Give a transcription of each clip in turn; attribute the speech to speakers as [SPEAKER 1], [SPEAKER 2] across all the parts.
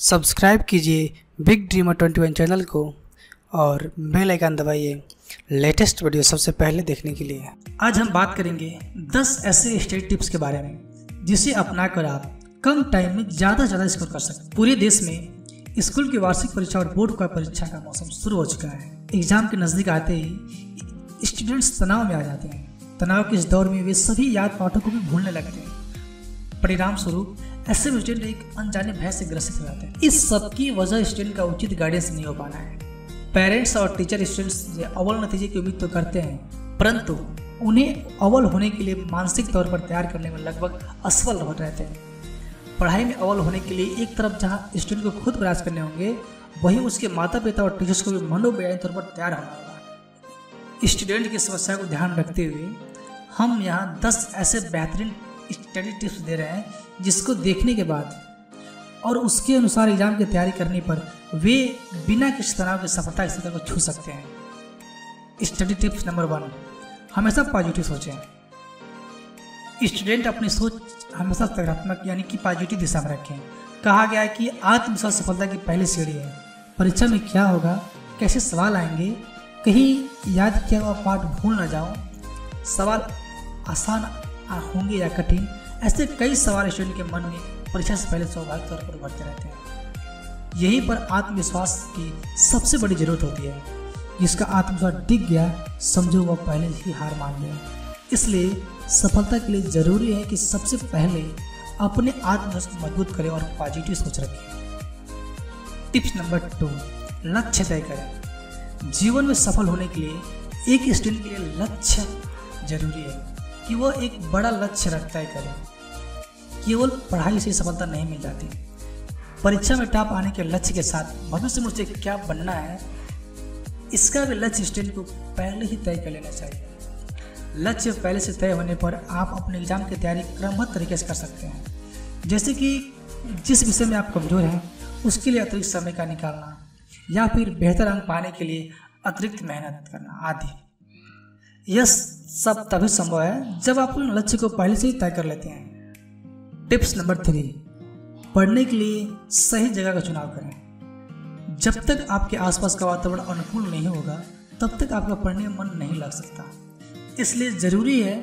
[SPEAKER 1] Subscribe कीजिए big dreamer 21 channel को और बेल आइकन दबाइए लेटेस्ट वीडियो सबसे पहले देखने के लिए।
[SPEAKER 2] आज हम बात करेंगे 10 ऐसे स्टडी टिप्स के बारे में जिसे अपनाकर आप कम टाइम में ज़्यादा से ज़्यादा स्कोर कर सकते हैं। पूरे देश में स्कूल की वार्षिक परीक्षा और बोर्ड का परीक्षा का मौसम शुरू हो चुका है। एग्जाम के नज़दीक आते ही स्टूडेंट्स तनाव में आ जाते हैं। तनाव के इस दौर में वे सभी याद पाठों को भी भूलने लगते हैं। परिणाम स्वरूप ऐसे स्टूडेंट एक अनजाने भय से ग्रसित हो जाते हैं। इस सब की वजह स्टूडेंट का उचित गाइडेंस नहीं हो पाना है। पेरेंट्स और टीचर स्टूडेंट्स से अव्वल नतीजे की उम्मीद तो करते हैं, परंतु उन्हें अव्वल होने के लिए मानसिक तौर पर तैयार करने में लगभग असफल हो रहते हैं। पढ़ाई में अव्वल होने के लिए एक तरफ जहां स्टूडेंट को खुद प्रयास करने होंगे, वहीं उसके माता पिता और टीचर्स को भी मनोवैज्ञानिक तौर पर तैयार होना होगा। स्टूडेंट की समस्या को ध्यान रखते हुए हम यहाँ 10 ऐसे बेहतरीन स्टडी टिप्स दे रहे हैं जिसको देखने के बाद और उसके अनुसार एग्जाम की तैयारी करने पर वे बिना किसी तनाव के सफलता की स्थिति को छू सकते हैं। स्टडी टिप्स नंबर 1, हमेशा पॉजिटिव सोचें। स्टूडेंट अपनी सोच हमेशा सकारात्मक यानी कि पॉजिटिव दिशा में रखें। कहा गया है कि आत्मविश्वास सफलता की पहली सीढ़ी है। परीक्षा में क्या होगा, कैसे सवाल आएंगे, कहीं याद किया हुआ पाठ भूल न जाओ, सवाल आसान होंगे या कठिन, ऐसे कई सवाल स्टूडेंट के मन में परीक्षा से पहले स्वाभाविक तौर पर उभरते रहते हैं। यहीं पर आत्मविश्वास की सबसे बड़ी जरूरत होती है। जिसका आत्मविश्वास टिक गया, समझो वह पहले ही हार मान लिया। इसलिए सफलता के लिए जरूरी है कि सबसे पहले अपने आत्मविश्वास को मजबूत करें और पॉजिटिव सोच रखें। टिप्स नंबर 2, लक्ष्य तय करें। जीवन में सफल होने के लिए एक स्टूडेंट के लिए लक्ष्य जरूरी है कि वह एक बड़ा लक्ष्य तय करे। केवल पढ़ाई से सफलता नहीं मिल जाती। परीक्षा में टॉप आने के लक्ष्य के साथ भविष्य में मुझे क्या बनना है, इसका भी लक्ष्य स्टूडेंट को पहले ही तय कर लेना चाहिए। लक्ष्य पहले से तय होने पर आप अपने एग्जाम की तैयारी क्रमबद्ध तरीके से कर सकते हैं। जैसे कि जिस विषय में आप कमजोर हैं उसके लिए अतिरिक्त समय का निकालना, या फिर बेहतर अंक पाने के लिए अतिरिक्त मेहनत करना आदि। यह सब तभी संभव है जब आप अपने लक्ष्य को पहले से ही तय कर लेते हैं। टिप्स नंबर 3, पढ़ने के लिए सही जगह का चुनाव करें। जब तक आपके आसपास का वातावरण अनुकूल नहीं होगा, तब तक आपका पढ़ने में मन नहीं लग सकता। इसलिए जरूरी है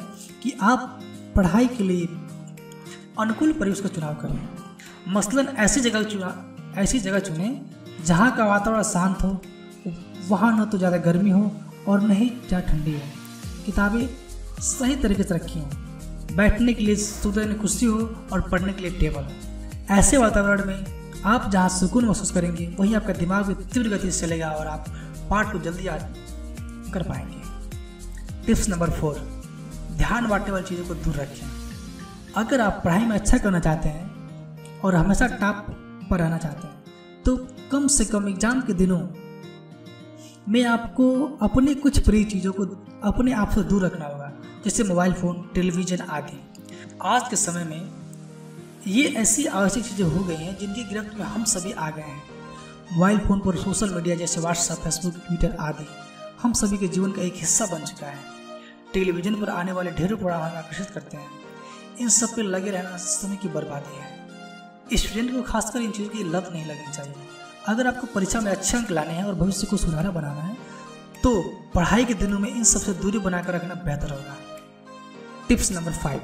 [SPEAKER 2] कि आप पढ़ाई के लिए अनुकूल परिवेश का चुनाव करें। मसलन ऐसी जगह चुनें जहाँ का वातावरण शांत हो, वहाँ न तो ज़्यादा गर्मी हो और न ही ज़्यादा ठंडी हो। किताबें सही तरीके से रखी हों, बैठने के लिए सुंदर कुर्सी हो और पढ़ने के लिए टेबल हो। ऐसे वातावरण में आप जहाँ सुकून महसूस करेंगे, वहीं आपका दिमाग भी तीव्र गति से चलेगा और आप पाठ को जल्दी याद कर पाएंगे। टिप्स नंबर 4, ध्यान बांटने वाली चीज़ों को दूर रखें। अगर आप पढ़ाई में अच्छा करना चाहते हैं और हमेशा टॉप पर रहना चाहते हैं, तो कम से कम एग्जाम के दिनों में आपको अपने कुछ प्रिय चीज़ों को अपने आप से दूर रखना होगा, जैसे मोबाइल फ़ोन, टेलीविज़न आदि। आज के समय में ये ऐसी आवश्यक चीज़ें हो गई हैं जिनकी गिरफ्त में हम सभी आ गए हैं। मोबाइल फ़ोन पर सोशल मीडिया जैसे व्हाट्सएप, फेसबुक, ट्विटर आदि हम सभी के जीवन का एक हिस्सा बन चुका है। टेलीविज़न पर आने वाले ढेरों प्रोग्राम हमें आकर्षित करते हैं। इन सब पर लगे रहना समय की बर्बादी है। स्टूडेंट को खासकर इन चीज़ों की लत नहीं लगनी चाहिए। अगर आपको परीक्षा में अच्छे अंक लाने हैं और भविष्य को सुनहरा बनाना है, तो पढ़ाई के दिनों में इन सबसे दूरी बनाकर रखना बेहतर होगा। टिप्स नंबर 5,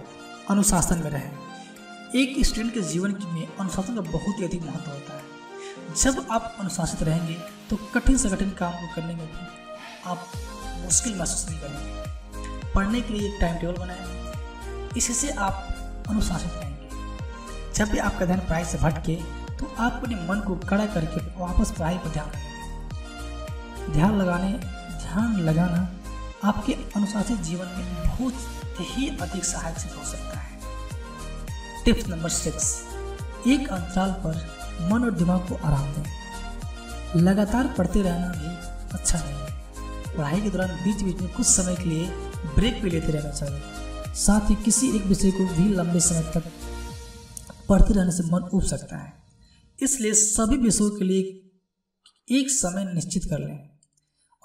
[SPEAKER 2] अनुशासन में रहें। एक स्टूडेंट के जीवन में अनुशासन का बहुत ही अधिक महत्व होता है। जब आप अनुशासित रहेंगे तो कठिन से कठिन काम को करने में भी आप मुश्किल महसूस नहीं करेंगे। पढ़ने के लिए एक टाइम टेबल बनाएं, इससे आप अनुशासित रहेंगे। जब भी आपका ध्यान पढ़ाई से भटके तो आप अपने मन को कड़ा करके वापस पढ़ाई पर ध्यान लगाना आपके अनुशासित जीवन में बहुत ही अधिक सहायक सिद्ध हो सकता है। टिप्स नंबर 6, एक अंतराल पर मन और दिमाग को आराम दें। लगातार पढ़ते रहना भी अच्छा नहीं है। पढ़ाई के दौरान बीच बीच में कुछ समय के लिए ब्रेक भी लेते रहना चाहिए। साथ ही किसी एक विषय को भी लंबे समय तक पढ़ते रहने से मन उब सकता है। इसलिए सभी विषयों के लिए एक समय निश्चित कर लें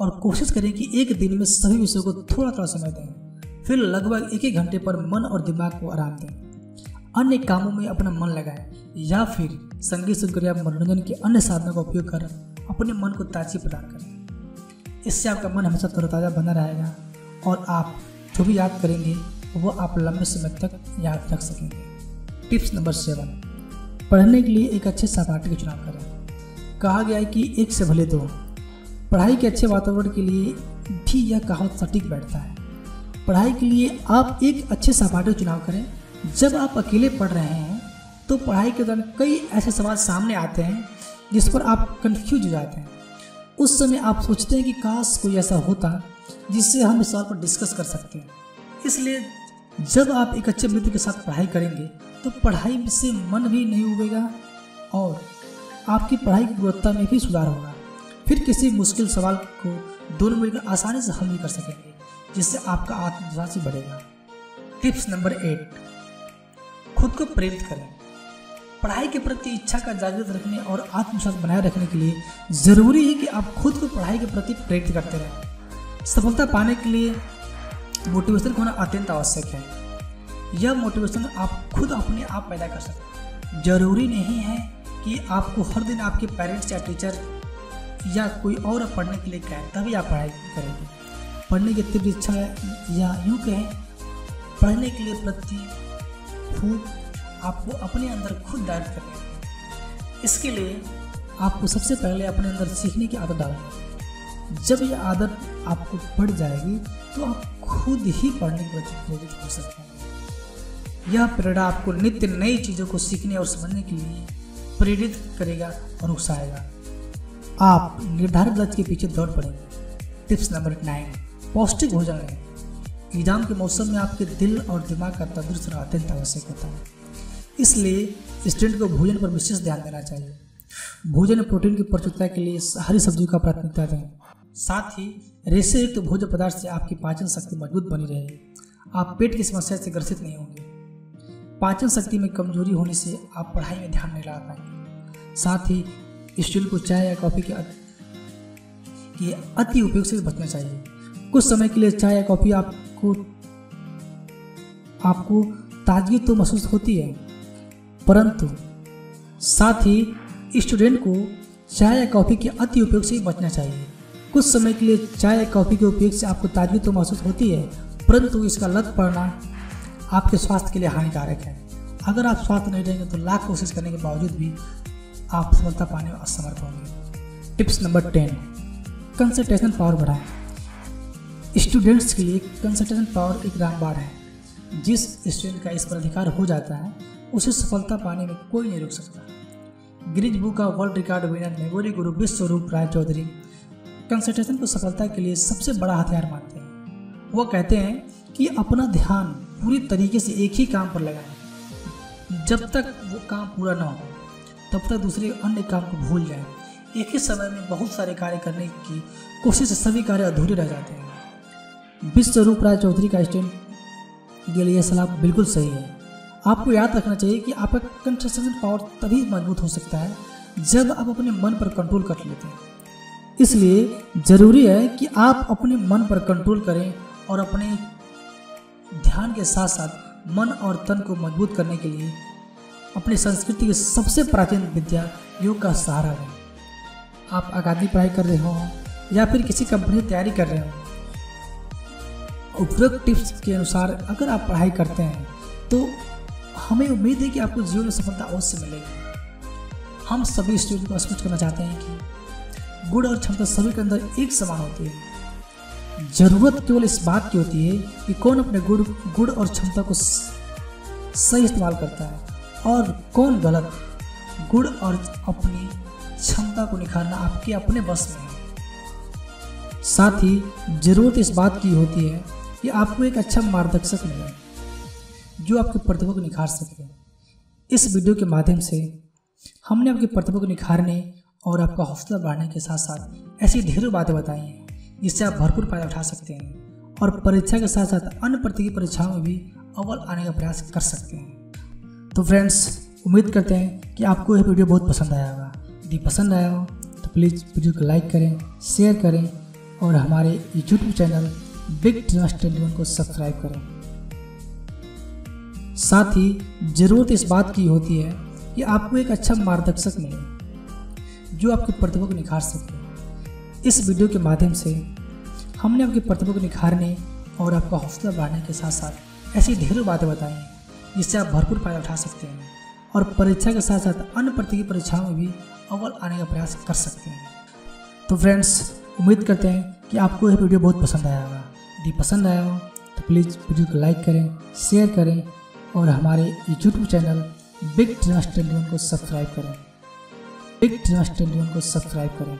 [SPEAKER 2] और कोशिश करें कि एक दिन में सभी विषयों को थोड़ा थोड़ा समय दें। फिर लगभग 1-1 घंटे पर मन और दिमाग को आराम दें। अन्य कामों में अपना मन लगाएं या फिर संगीत सुनकर या मनोरंजन के अन्य साधनों का उपयोग कर अपने मन को ताजगी प्रदान करें। इससे आपका मन हमेशा तरोताज़ा बना रहेगा और आप जो भी याद करेंगे वो आप लंबे समय तक याद रख सकेंगे। टिप्स नंबर 7, पढ़ने के लिए एक अच्छे सहपाठी का चुनाव करें। कहा गया है कि एक से भले दो। पढ़ाई के अच्छे वातावरण के लिए भी यह कहावत सटीक बैठता है। पढ़ाई के लिए आप एक अच्छे सहपाठी का चुनाव करें। जब आप अकेले पढ़ रहे हैं तो पढ़ाई के दौरान कई ऐसे सवाल सामने आते हैं जिस पर आप कंफ्यूज हो जाते हैं। उस समय आप सोचते हैं कि काश कोई ऐसा होता जिससे हम इस सवाल पर डिस्कस कर सकते हैं। इसलिए जब आप एक अच्छे मित्र के साथ पढ़ाई करेंगे तो पढ़ाई से मन भी नहीं उबेगा और आपकी पढ़ाई की गुणवत्ता में भी सुधार होगा। फिर किसी मुश्किल सवाल को दोनों मिलकर आसानी से हल भी कर सकेंगे, जिससे आपका आत्मविश्वास भी बढ़ेगा। टिप्स नंबर 8, खुद को प्रेरित करें। पढ़ाई के प्रति इच्छा का जागृत रखने और आत्मविश्वास बनाए रखने के लिए जरूरी है कि आप खुद को पढ़ाई के प्रति प्रेरित करते रहें। सफलता पाने के लिए मोटिवेशन होना अत्यंत आवश्यक है। यह मोटिवेशन आप खुद अपने आप पैदा कर सकते हैं। जरूरी नहीं है कि आपको हर दिन आपके पेरेंट्स या टीचर या कोई और पढ़ने के लिए कहें तभी आप पढ़ाई करेंगे। पढ़ने की तीव्र इच्छा या यूँ कहें पढ़ने के लिए प्रति खुद आपको अपने अंदर खुद डायरेक्ट करनी है। इसके लिए आपको सबसे पहले अपने अंदर सीखने की आदत डालनी है। जब यह आदत आपको बढ़ जाएगी तो आप खुद ही पढ़ने के प्रति प्रेरित हो सकते हैं। यह प्रेरणा आपको नित्य नई चीज़ों को सीखने और समझने के लिए प्रेरित करेगा और उकसाएगा। आप निर्धारित लक्ष्य के पीछे दौड़ पड़ेंगे। टिप्स नंबर 9, पौष्टिक भोजन लें। एग्जाम के मौसम में आपके दिल और दिमाग का तंदुरुस्त रहना अत्यंत आवश्यक होता है। इसलिए स्टूडेंट को भोजन पर विशेष ध्यान देना चाहिए। भोजन में प्रोटीन की प्रचुरता के लिए हरी सब्जियों का प्राथमिकता दें। साथ ही रेशे युक्त भोज्य पदार्थ से आपकी पाचन शक्ति मजबूत बनी रहेगी। आप पेट की समस्या से ग्रसित नहीं होंगे। पाचन शक्ति में कमजोरी होने से आप पढ़ाई में ध्यान नहीं लगा पाएंगे। साथ ही स्टूडेंट को चाय या कॉफ़ी के अति उपयोग से बचना चाहिए। कुछ समय के लिए चाय या कॉफ़ी आपको ताजगी तो महसूस होती है, परंतु साथ ही स्टूडेंट को चाय या कॉफ़ी के अति उपयोग से बचना चाहिए। कुछ समय के लिए चाय या कॉफ़ी के उपयोग से आपको ताजगी तो महसूस होती है, परंतु इसका लत पड़ना आपके स्वास्थ्य के लिए हानिकारक है। अगर आप स्वास्थ्य नहीं रहेंगे तो लाख कोशिश करने के बावजूद भी आप सफलता पाने में असमर्थ होंगे। टिप्स नंबर 10, कंसंट्रेशन पावर बढ़ाएं। स्टूडेंट्स के लिए कंसंट्रेशन पावर एक रामबाण है। जिस स्टूडेंट का इस पर अधिकार हो जाता है उसे सफलता पाने में कोई नहीं रोक सकता। गिनीज बुक का वर्ल्ड रिकॉर्ड विनर मेमोरी गुरु विश्वरूप राय चौधरी कंसंट्रेशन को सफलता के लिए सबसे बड़ा हथियार मानते हैं। वो कहते हैं कि अपना ध्यान पूरी तरीके से एक ही काम पर लगाएं। जब तक वो काम पूरा ना हो तब तक दूसरे अन्य काम को भूल जाएं। एक ही समय में बहुत सारे कार्य करने की कोशिश से सभी कार्य अधूरे रह जाते हैं। विश्वरूप राय चौधरी का स्टूडेंट के लिए सलाह बिल्कुल सही है। आपको याद रखना चाहिए कि आपका कंसंट्रेशन पावर तभी मजबूत हो सकता है जब आप अपने मन पर कंट्रोल कर लेते हैं। इसलिए ज़रूरी है कि आप अपने मन पर कंट्रोल करें और अपने ध्यान के साथ साथ मन और तन को मजबूत करने के लिए अपनी संस्कृति की सबसे प्राचीन विद्या योग का सहारा लें। आप अकादमिक पढ़ाई कर रहे हो या फिर किसी कंपनी की तैयारी कर रहे हो, उपरोक्त टिप्स के अनुसार अगर आप पढ़ाई करते हैं तो हमें उम्मीद है कि आपको जीवन में सफलता अवश्य मिलेगी। हम सभी स्टूडेंट को स्पष्ट करना चाहते हैं कि गुण और क्षमता सभी के अंदर एक समान होती है। जरूरत केवल इस बात की होती है कि कौन अपने गुण और क्षमता को सही इस्तेमाल करता है और कौन गलत। गुण और अपनी क्षमता को निखारना आपके अपने बस में है। साथ ही जरूरत इस बात की होती है कि आपको एक अच्छा मार्गदर्शक मिले जो आपकी प्रतिभा को निखार सके। इस वीडियो के माध्यम से हमने आपकी प्रतिभा को निखारने और आपका हौसला बढ़ाने के साथ साथ ऐसी ढेरों बातें बताई हैं जिससे आप भरपूर फायदा उठा सकते हैं और परीक्षा के साथ साथ अन्य प्रतियोगी परीक्षाओं में भी अव्वल आने का प्रयास कर सकते हैं। तो फ्रेंड्स, उम्मीद करते हैं कि आपको यह वीडियो बहुत पसंद आया होगा। यदि पसंद आया हो तो प्लीज़ वीडियो को लाइक करें, शेयर करें और हमारे यूट्यूब चैनल बिग ड्रीमर्स 21 को सब्सक्राइब करें। साथ ही ज़रूरत इस बात की होती है कि आपको एक अच्छा मार्गदर्शक मिले जो आपकी प्रतिभा को निखार सके। इस वीडियो के माध्यम से हमने आपकी प्रतिभा को निखारने और आपका हौसला बढ़ाने के साथ साथ ऐसी ढेरों बातें बताई जिससे आप भरपूर फायदा उठा सकते हैं और परीक्षा के साथ साथ अन्य प्रतियोगी परीक्षाओं में भी अव्वल आने का प्रयास कर सकते हैं। तो फ्रेंड्स, उम्मीद करते हैं कि आपको यह वीडियो बहुत पसंद आया होगा। यदि पसंद आया हो तो प्लीज़ वीडियो को लाइक करें, शेयर करें और हमारे यूट्यूब चैनल बिग ड्रीमर्स 21 को सब्सक्राइब करें।